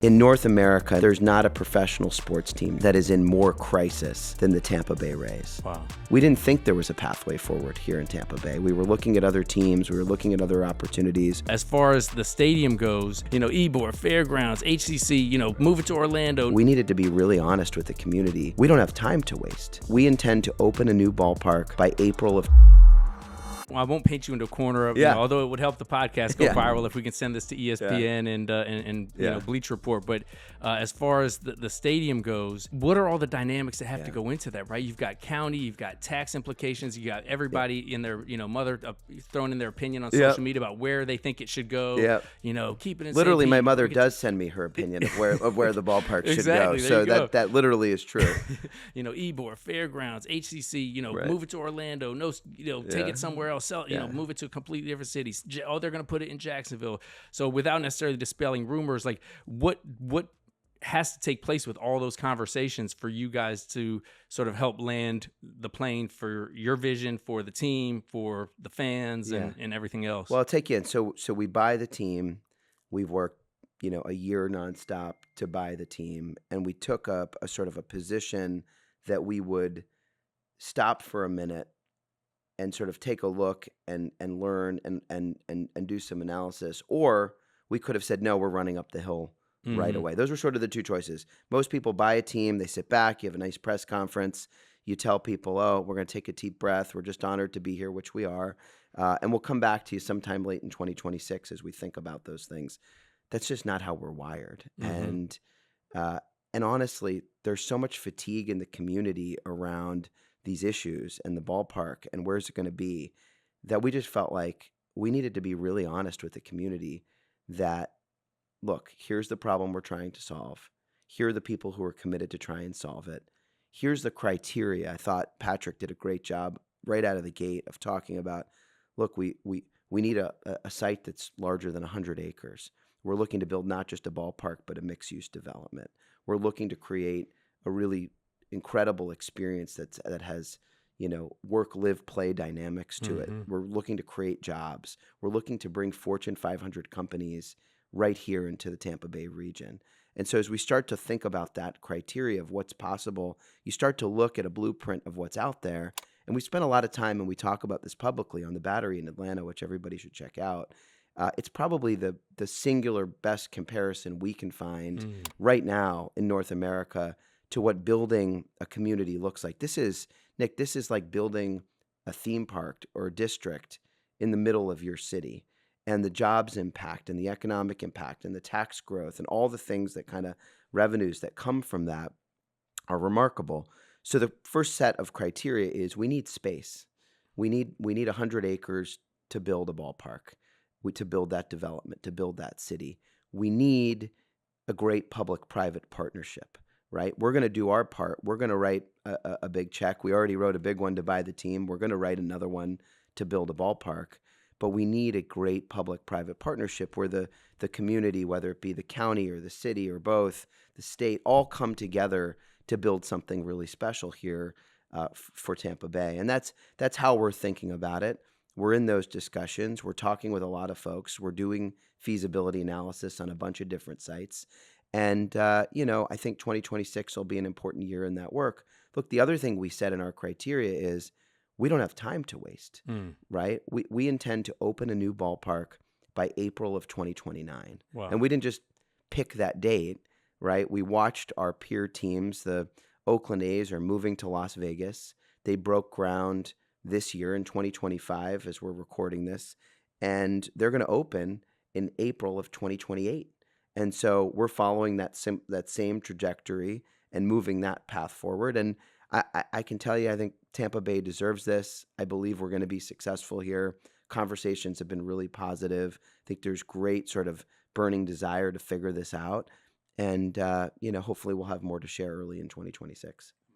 In North America, there's not a professional sports team that is in more crisis than the Tampa Bay Rays. Wow. We didn't think there was a pathway forward here in Tampa Bay. We were looking at other teams. We were looking at other opportunities. As far as the stadium goes, Ybor, Fairgrounds, HCC, move it to Orlando. We needed to be really honest with the community. We don't have time to waste. We intend to open a new ballpark by April of... I won't paint you into a corner of, although it would help the podcast go viral if we can send this to ESPN and Bleach Report. But as far as the stadium goes, what are all the dynamics that have to go into that, right? You've got county, you've got tax implications, you got everybody in their, mother throwing in their opinion on social media about where they think it should go. Keeping it literally, my mother does send me her opinion of where the ballpark should go. So that literally is true. Ybor, Fairgrounds, HCC, move it to Orlando. Take it somewhere else. Move it to a completely different city. Oh, they're going to put it in Jacksonville. So without necessarily dispelling rumors, like what has to take place with all those conversations for you guys to sort of help land the plane for your vision, for the team, for the fans, and everything else? Well, I'll take you in. So we buy the team. We've worked, a year nonstop to buy the team, and we took up a sort of a position that we would stop for a minute and sort of take a look and learn and do some analysis. Or we could have said, no, we're running up the hill right away. Those were sort of the two choices. Most people buy a team, they sit back, you have a nice press conference, you tell people, oh, we're going to take a deep breath, we're just honored to be here, which we are, and we'll come back to you sometime late in 2026 as we think about those things. That's just not how we're wired. And honestly, there's so much fatigue in the community around these issues and the ballpark and where's it going to be, that we just felt like we needed to be really honest with the community that, look, here's the problem we're trying to solve. Here are the people who are committed to try and solve it. Here's the criteria. I thought Patrick did a great job right out of the gate of talking about, look, we need a site that's larger than 100 acres. We're looking to build not just a ballpark, but a mixed-use development. We're looking to create a really incredible experience that has, work, live, play dynamics to it. We're looking to create jobs. We're looking to bring Fortune 500 companies right here into the Tampa Bay region. And so as we start to think about that criteria of what's possible, you start to look at a blueprint of what's out there. And we spent a lot of time, and we talk about this publicly on the Battery in Atlanta, which everybody should check out. It's probably the singular best comparison we can find right now in North America to what building a community looks like. This is like building a theme park or a district in the middle of your city, and the jobs impact and the economic impact and the tax growth and all the things that kind of revenues that come from that are remarkable. So the first set of criteria is we need space. We need 100 acres to build a ballpark, to build that development, to build that city. We need a great public-private partnership. Right? We're going to do our part. We're going to write a big check. We already wrote a big one to buy the team. We're going to write another one to build a ballpark. But we need a great public-private partnership where the community, whether it be the county or the city or both, the state, all come together to build something really special here for Tampa Bay. And that's how we're thinking about it. We're in those discussions. We're talking with a lot of folks. We're doing feasibility analysis on a bunch of different sites. And, I think 2026 will be an important year in that work. Look, the other thing we said in our criteria is we don't have time to waste, right? We intend to open a new ballpark by April of 2029. Wow. And we didn't just pick that date, right? We watched our peer teams. The Oakland A's are moving to Las Vegas. They broke ground this year in 2025 as we're recording this, and they're going to open in April of 2028. And so we're following that same trajectory and moving that path forward. And I can tell you, I think Tampa Bay deserves this. I believe we're going to be successful here. Conversations have been really positive. I think there's great sort of burning desire to figure this out. And, hopefully we'll have more to share early in 2026.